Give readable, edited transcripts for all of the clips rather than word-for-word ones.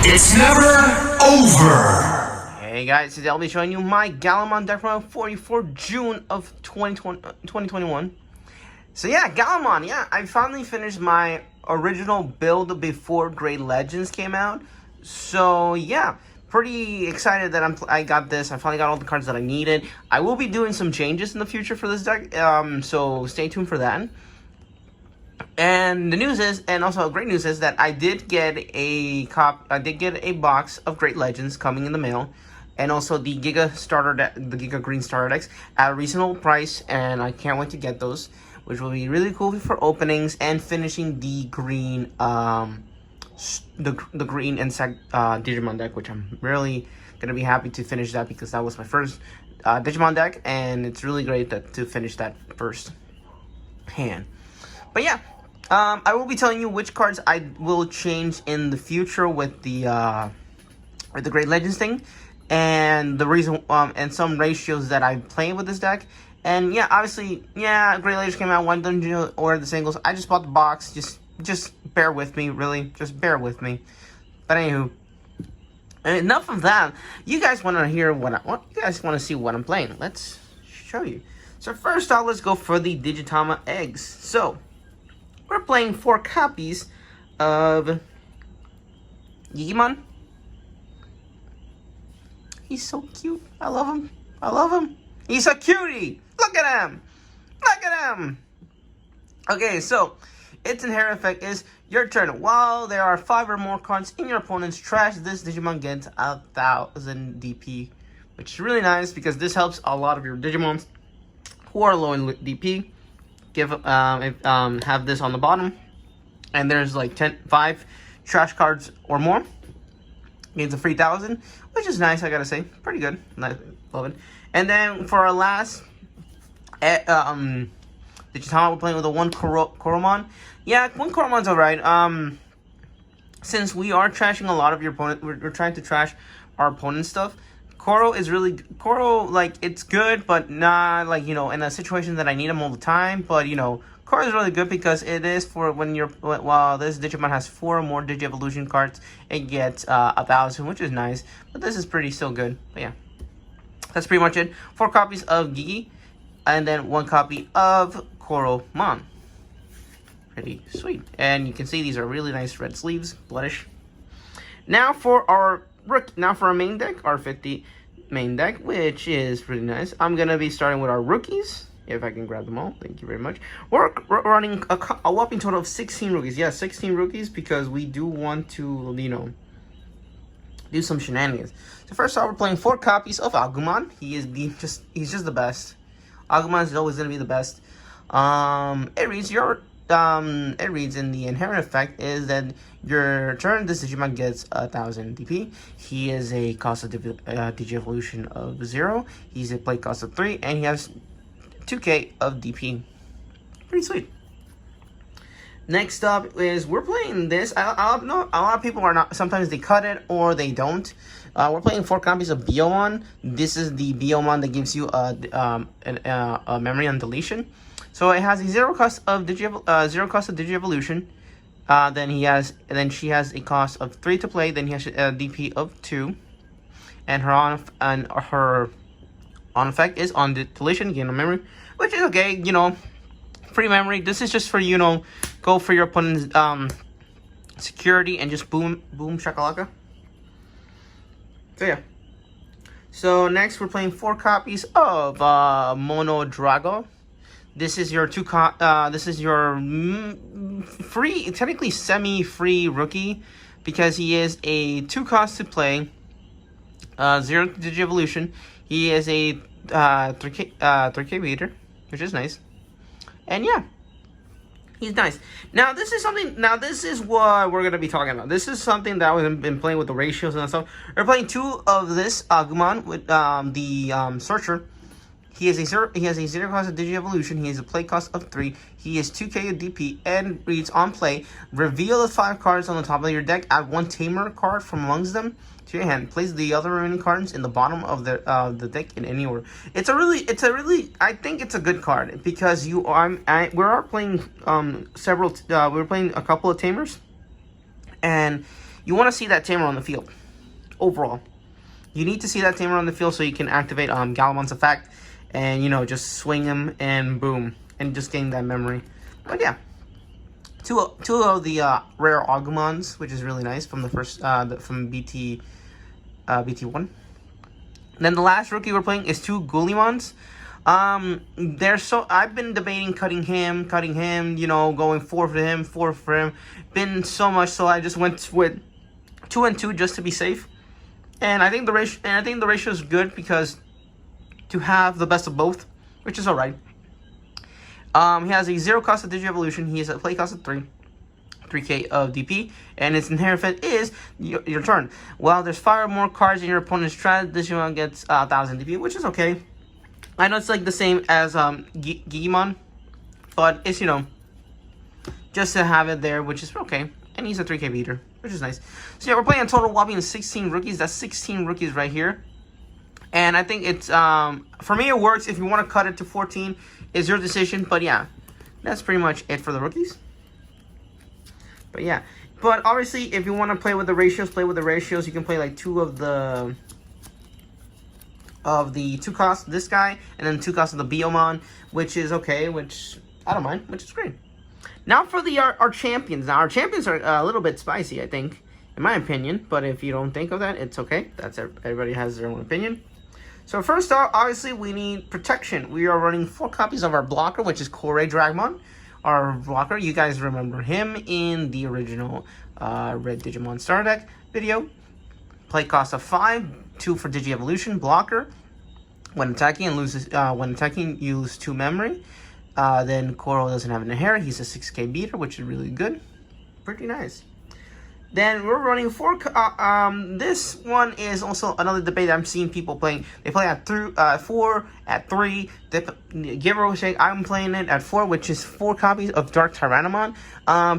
It's never over! Hey guys, today I'll be showing you my Gallantmon deck from 44 June of 2021. So yeah, Gallantmon, yeah, I finally finished my original build before Great Legends came out. So yeah, pretty excited that I got this. I finally got all the cards that I needed. I will be doing some changes in the future for this deck, so stay tuned for that. And the news is, and also great news is that I did get a box of Great Legends coming in the mail, and also the Giga Green starter decks at a reasonable price, and I can't wait to get those, which will be really cool for openings and finishing the green, the green insect Digimon deck, which I'm really gonna be happy to finish that because that was my first Digimon deck, and it's really great to finish that first hand. But yeah, I will be telling you which cards I will change in the future with the Great Legends thing, and the reason, and some ratios that I play with this deck. And yeah, obviously, yeah, Great Legends came out, one dungeon or the singles. I just bought the box. Just bear with me, really. Just bear with me. But anywho, enough of that. You guys want to hear you guys want to see what I'm playing? Let's show you. So first off, let's go for the Digitama eggs. So we're playing 4 copies of Digimon. He's so cute. I love him. I love him. He's a cutie. Look at him. Look at him. Okay, so its inherent effect is your turn. While there are 5 or more cards in your opponent's trash, this Digimon gets 1,000 DP, which is really nice because this helps a lot of your Digimons who are low in DP. Have this on the bottom, and there's like 5 trash cards or more. Gains a 3,000, which is nice, I gotta say. Pretty good. Love it. And then for our last Digitama, we're playing with a 1 Koromon. Yeah, 1 Koromon's alright. Since we are trashing a lot of your opponent, we're trying to trash our opponent's stuff. Koro, like, it's good, but not, like, you know, in a situation that I need him all the time. But, you know, Koro is really good because it is for when while this Digimon has 4 or more Digi-Evolution cards, it gets 1,000, which is nice. But this is still good. But yeah, that's pretty much it. 4 copies of Gigi, and then 1 copy of Koromon. Pretty sweet. And you can see these are really nice red sleeves, bloodish. Now for our main deck, our 50 main deck, which is really nice. I'm gonna be starting with our rookies, if I can grab them all. Thank you very much. We're running a whopping total of 16 rookies. Yeah, 16 rookies because we do want to, you know, do some shenanigans. So first off, we're playing 4 copies of Agumon. He's just the best. Agumon is always gonna be the best. It reads in the inherent effect is that your turn, this Digimon gets 1,000 DP. He is a cost of Digi-Evolution of 0. He's a play cost of 3, and he has 2k of DP. Pretty sweet. Next up is we're playing this. I know a lot of people are not. Sometimes they cut it or they don't. We're playing 4 copies of Biomon. This is the Biomon that gives you a memory on deletion. So it has a 0 cost of Digi-Evolution. Then she has a cost of 3 to play. Then he has a DP of 2, and her on effect is on the deletion, gain a memory, which is okay. You know, free memory. This is just for, you know, go for your opponent's security and just boom shakalaka. So yeah. So next we're playing 4 copies of Mono Drago. This is your free, technically semi-free rookie, because he is a 2 cost to play, 0 Digi-Evolution. He is a 3k meter, which is nice, and yeah, he's nice. Now this is what we're gonna be talking about. This is something that I've been playing with the ratios and stuff. We're playing 2 of this Agumon with the Searcher. He has a 0 cost of Digi-Evolution. He has a play cost of 3. He is 2k of DP and reads on play. Reveal the 5 cards on the top of your deck. Add 1 Tamer card from amongst them to your hand. Place the other remaining cards in the bottom of the deck in any order. I think it's a good card because we're playing we're playing a couple of Tamers, and you want to see that tamer on the field. Overall, you need to see that tamer on the field so you can activate Gallantmon's effect, and you know, just swing him and boom, and just gain that memory. But yeah, two of the rare Agumons, which is really nice from the first from BT1. Then the last rookie we're playing is 2 Gallantmons. I've been debating cutting him, you know, going 4 for him, 4 for him. Been so much, so I just went with 2 and 2 just to be safe. And I think the ratio is good because to have the best of both, which is alright. He has a 0 cost of Digi-Evolution. He has a play cost of 3k of DP, and its inherent is your turn. Well, there's 5 more cards in your opponent's trap. This one gets 1000 DP, which is okay. I know it's like the same as Digimon, but it's, you know, just to have it there, which is okay. And he's a 3k beater, which is nice. So yeah, we're playing a total whopping 16 rookies. That's 16 rookies right here. And I think it's, for me it works. If you want to cut it to 14, it's your decision. But yeah, that's pretty much it for the rookies. But yeah, but obviously if you want to play with the ratios, play with the ratios. You can play like 2 of the 2 costs, this guy, and then 2 costs of the Biomon, which is okay, which I don't mind, which is great. Now for our champions. Now our champions are a little bit spicy, I think, in my opinion. But if you don't think of that, it's okay. Everybody has their own opinion. So first off, obviously we need protection. We are running 4 copies of our blocker, which is Kore Dragmon. Our blocker, you guys remember him in the original Red Digimon Star Deck video. Play cost of 5, 2 for Digi-Evolution, blocker. When attacking you lose 2 memory. Then Koro doesn't have an inherit. He's a 6k beater, which is really good. Pretty nice. Then we're running 4. This one is also another debate I'm seeing people playing. They play at 4, at 3. Give or take, I'm playing it at 4, which is 4 copies of Dark Tyrannomon.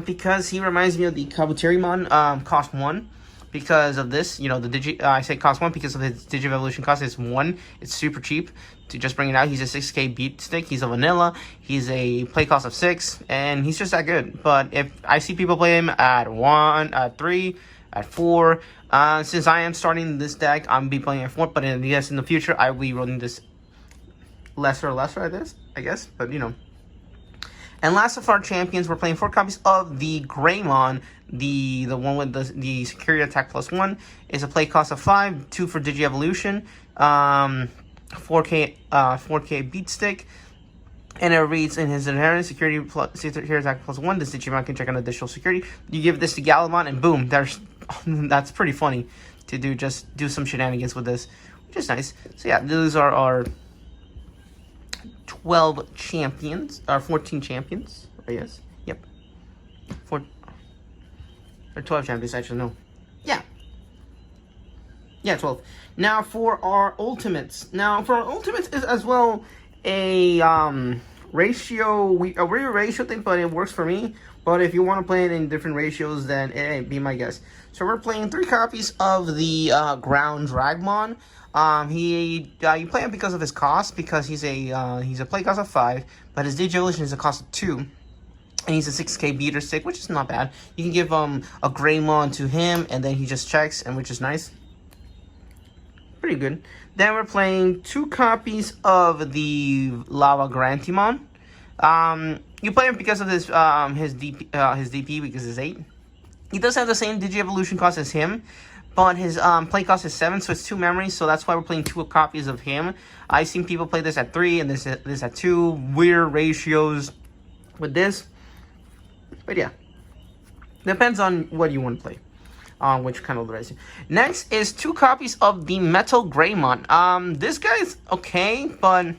Because he reminds me of the Kabuterimon, cost 1. Because of this, you know, I say cost 1 because of his Digi-Evolution cost is 1. It's super cheap to just bring it out. He's a 6k beat stick. He's a vanilla. He's a play cost of 6, and he's just that good. But if I see people play him at 1, at 3, at 4, since I am starting this deck, I'm be playing at 4. But in the future, I will be running this lesser, I guess. But you know. And last of our champions, we're playing 4 copies of the Greymon. The one with the security attack +1 is a play cost of 5, 2 for Digi-Evolution, 4k beat stick, and it reads in his inheritance security attack +1. This Digimon can check on additional security. You give this to Gallantmon, and boom, that's pretty funny to do some shenanigans with this, which is nice. So yeah, those are our 12 champions, or 14 champions, I guess. Yep. 12 champions, actually, no. Yeah. Yeah, 12. Now for our ultimates. Now for our ultimates is as well a ratio thing, but it works for me. But if you want to play it in different ratios, then hey, be my guest. So we're playing 3 copies of the Ground Dragmon. You play him because of his cost, because he's a play cost of 5, but his Digi-Evolution is a cost of 2. And he's a 6k beater stick, which is not bad. You can give a Greymon to him, and then he just checks, and which is nice. Pretty good. Then we're playing 2 copies of the Lava Gallantmon. You play him because of his DP because it's 8. He does have the same Digi-Evolution cost as him, but his play cost is 7, so it's 2 memories. So that's why we're playing 2 copies of him. I've seen people play this at 3 and this at 2. Weird ratios with this. But yeah, depends on what you want to play, which kind of device. Next is 2 copies of the Metal Greymon. This guy's okay, but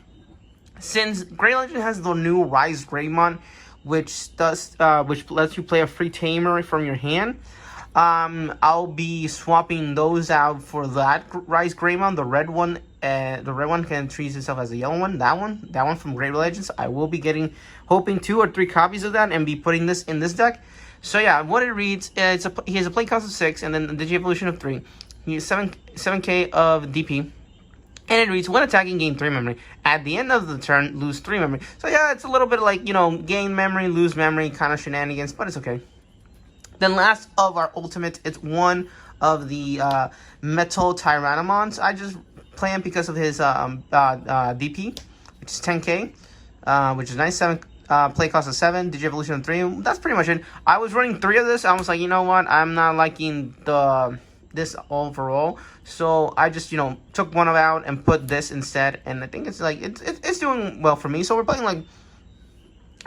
since Grey Legend has the new Rise Greymon, which lets you play a free tamer from your hand, I'll be swapping those out for that Rise Greymon, the red one. The red one can treat itself as a yellow one. That one from Grey Legends. I will be hoping 2 or 3 copies of that and be putting this in this deck. So yeah, what it reads, he has a play cost of 6 and then the Digi-Evolution of 3. He has 7k of DP. And it reads, when attacking, gain 3 memory. At the end of the turn, lose 3 memory. So yeah, it's a little bit like, you know, gain memory, lose memory kind of shenanigans, but it's okay. Then last of our ultimates, it's one of the Metal Tyrannomons. I just play him because of his DP, which is 10k, which is nice. 7 play cost of 7, Digievolution of 3. That's pretty much it. I was running 3 of this. I was like, you know what? I'm not liking this overall, so I just took one out and put this instead. And I think it's like it's doing well for me. So we're playing like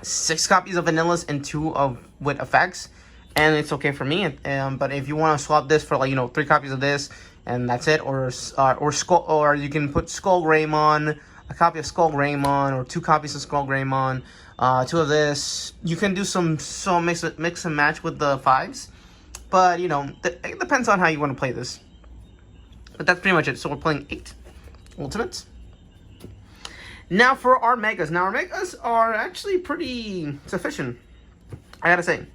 6 copies of vanillas and 2 with effects. And it's okay for me. But if you want to swap this for like 3 copies of this and that's it, or Skull, or you can put Skull Greymon, a copy of Skull Greymon, or 2 copies of Skull Greymon, 2 of this. You can do some mix and match with the 5s, but it depends on how you want to play this. But that's pretty much it. So we're playing 8 ultimates. Now for our megas. Now our megas are actually pretty sufficient, I gotta say.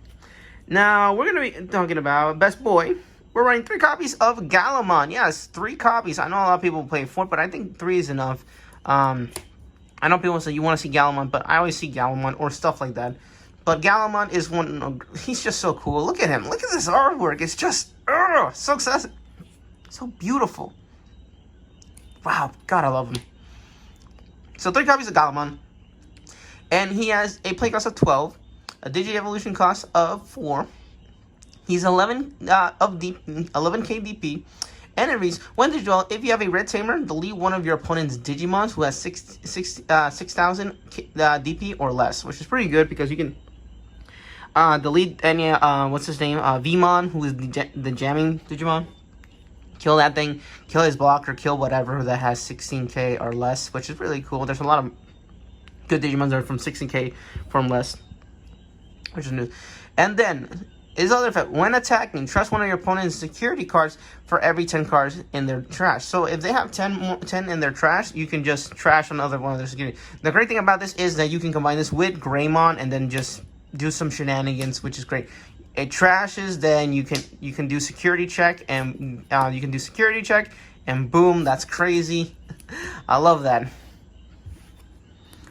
Now, we're going to be talking about Best Boy. We're running 3 copies of Gallantmon. Yes, 3 copies. I know a lot of people play 4, but I think 3 is enough. I know people say you want to see Gallantmon, but I always see Gallantmon or stuff like that. But Gallantmon is one, he's just so cool. Look at him. Look at this artwork. It's just so beautiful. Wow, God, I love him. So 3 copies of Gallantmon. And he has a play cost of 12. A Digievolution cost of 4. He's 11 11k DP. And it reads, when Digievolve, if you have a red tamer, delete one of your opponent's Digimons who has 6,000 DP or less, which is pretty good because you can delete any, what's his name, Vmon, who is the jamming Digimon. Kill that thing, kill his blocker, kill whatever that has 16k or less, which is really cool. There's a lot of good Digimons that are from 16k from less, which is new. And then his other effect, when attacking, trust one of your opponent's security cards for every 10 cards in their trash. So if they have 10 in their trash, you can just trash another one of their security. The great thing about this is that you can combine this with Greymon and then just do some shenanigans, which is great. It trashes, then you can do security check, and and boom, that's crazy. I love that,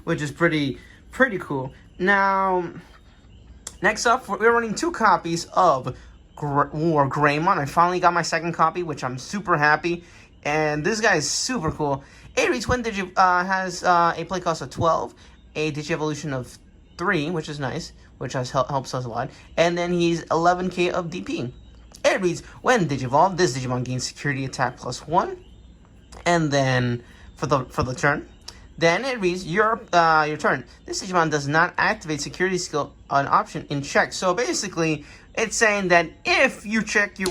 which is pretty cool. Now, next up, we're running 2 copies of Greymon. I finally got my second copy, which I'm super happy. And this guy is super cool. Aries when has a play cost of 12, a Digievolution of 3, which is nice, which helps us a lot. And then he's 11k of DP. It reads, when Digivolve, this Digimon gains security attack +1. And then for the turn. Then it reads, your turn. This Digimon does not activate security skill an option in check. So basically, it's saying that if you check you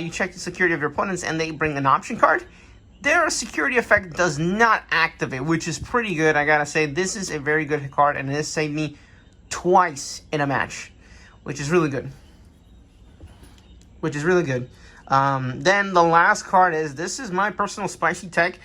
check the security of your opponents and they bring an option card, their security effect does not activate, which is pretty good. I gotta say, this is a very good card, and it has saved me twice in a match, which is really good. Then the last card this is my personal spicy tech.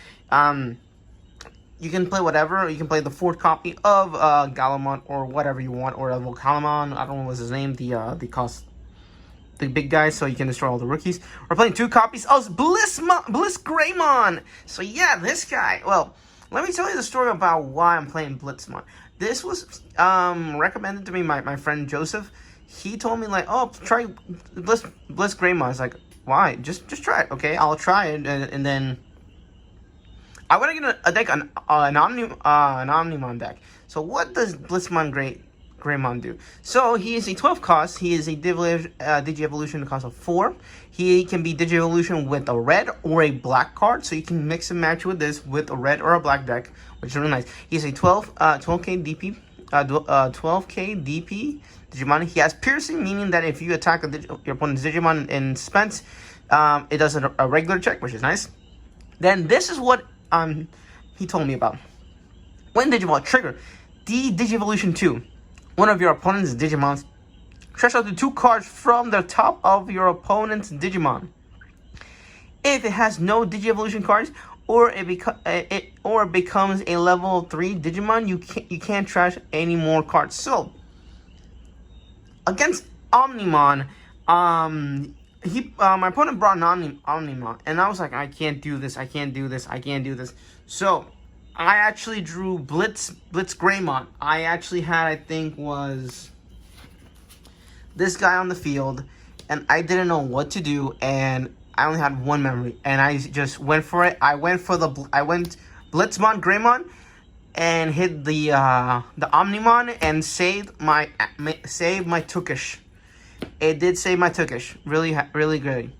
You can play whatever. You can play the 4th copy of Gallantmon or whatever you want, or Volcanomon. I don't know what's his name. The big guy, so you can destroy all the rookies. We're playing 2 copies of Bliss Greymon. So yeah, this guy. Well, let me tell you the story about why I'm playing Blitzmon. This was recommended to me by my friend Joseph. He told me like, oh, try Bliss Greymon. I was like, why? Just try it, okay? I'll try it, and then I want to get a deck, an Omnimon deck. So what does Blitzmon Greymon do? So he is a 12 cost. He is a Digievolution cost of 4. He can be Digievolution with a red or a black card. So you can mix and match with this with a red or a black deck, which is really nice. He's a 12k DP, 12k DP Digimon. He has piercing, meaning that if you attack your opponent's Digimon in suspense, it does a regular check, which is nice. Then this is what he told me about. When Digimon trigger the Digievolution 2, one of your opponent's Digimons, trash out the 2 cards from the top of your opponent's Digimon. If it has no Digievolution cards, or it becomes a level 3 Digimon, you can't trash any more cards. So against Omnimon, my opponent brought an Omnimon, and I was like, I can't do this. So I actually drew Blitz Greymon. I actually had, I think was this guy on the field, and I didn't know what to do, and I only had one memory, and I just went for it. I went Blitzmon, Greymon, and hit the Omnimon and saved my Tukish. It did save my Tukish, really good.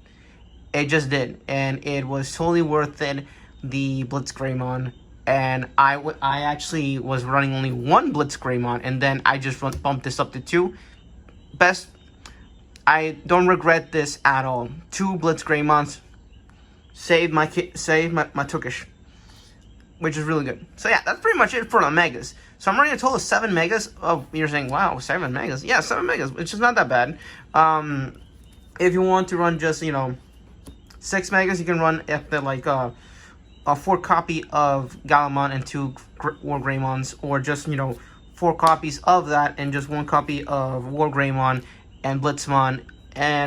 It just did, and it was totally worth it. The Blitz Greymon, and I actually was running only one Blitz Greymon, and then I just bumped this up to 2. Best. I don't regret this at all. 2 Blitz Greymons saved my Tukish, which is really good. So yeah, that's pretty much it for the megas. So I'm running a total of 7 megas. Oh, you're saying, wow, 7 megas? Yeah, 7 megas, which is not that bad. If you want to run just 6 megas, you can run at the a 4 copy of Gallantmon and 2 War Greymons, or just 4 copies of that and just 1 copy of War Greymon and Blitzmon,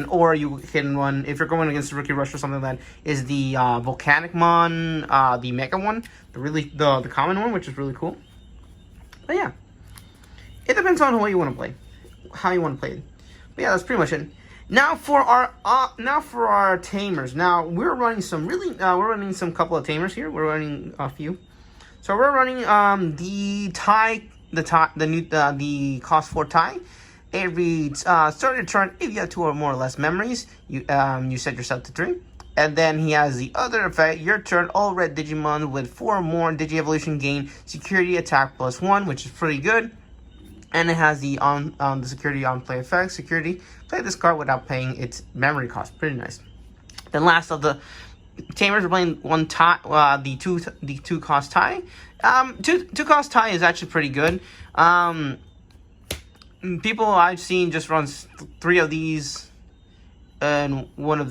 or you can run, if you're going against the Rookie Rush or something, that is the Volcanicmon, the Mega one, the common one, which is really cool. But yeah, it depends on how you want to play it. But yeah, that's pretty much it. Now for our tamers. Now we're running some couple of tamers here. We're running a few. So we're running the cost 4 tie. It reads start your turn if you have 2 or more or less memories. You set yourself to 3. And then he has the other effect. Your turn, all red Digimon with 4 or more Digi-Evolution gain security attack +1, which is pretty good. And it has the security on play effect. Security, play this card without paying its memory cost. Pretty nice. Then last of the tamers, we're playing one tie, the two cost tie. Two cost tie is actually pretty good. People I've seen just runs 3 of these and one of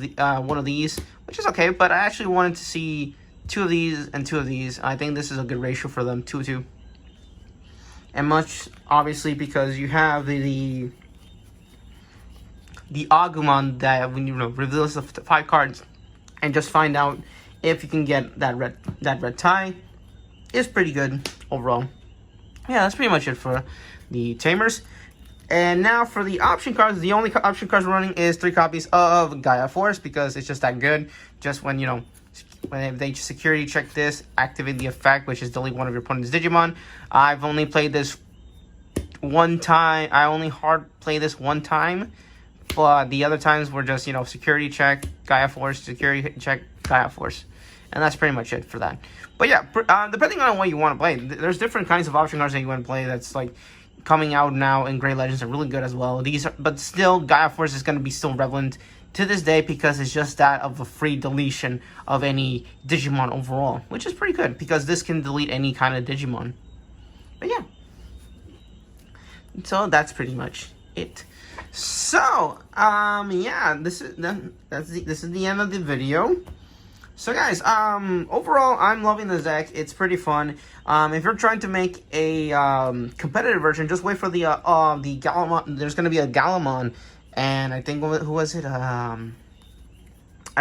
these, which is okay. But I actually wanted to see 2 of these and 2 of these. I think this is a good ratio for them, 2-2. And much, obviously, because you have the Agumon that when you reveal the 5 cards and just find out if you can get that red tie is pretty good overall. Yeah, that's pretty much it for the tamers. And now for the option cards, the only option cards we're running is 3 copies of Gaia Force, because it's just that good. Just when when they security check this, activate the effect, which is delete one of your opponent's Digimon. I've only played this one time. I only hard play this one time, but the other times were just security check Gaia Force, security check Gaia Force, and that's pretty much it for that. But yeah, depending on what you want to play, there's different kinds of option cards that you want to play. That's coming out now in Great Legends are really good as well. But still, Gaia Force is going to be still relevant to this day, because it's just that of a free deletion of any Digimon overall, which is pretty good, because this can delete any kind of Digimon. But yeah, so that's pretty much it. So yeah, this is the end of the video. So guys, overall, I'm loving the deck. It's pretty fun. If you're trying to make a competitive version, just wait for the Gallantmon. There's going to be a Gallantmon, and I think, who was it? I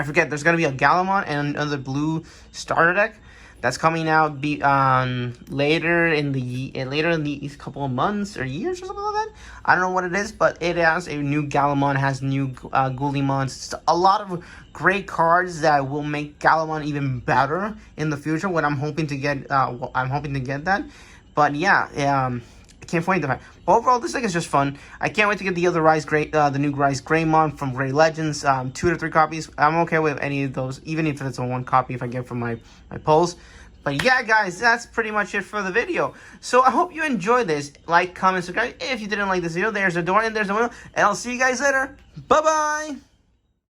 forget. There's going to be a Gallantmon and another blue starter deck that's coming out later in these couple of months or years or something like that. I don't know what it is, but it has a new Gallantmon, has new Gullimons. It's a lot of great cards that will make Gallantmon even better in the future. What I'm hoping to get, I'm hoping to get that. But yeah, I can't wait to find. But overall, this deck is just fun. I can't wait to get the other the new Rise Greymon from Great Legends. 2 to 3 copies. I'm okay with any of those, even if it's a 1 copy if I get from my polls. But yeah, guys, that's pretty much it for the video. So I hope you enjoyed this. Like, comment, subscribe. If you didn't like this video, there's a door and there's a window. And I'll see you guys later. Bye-bye.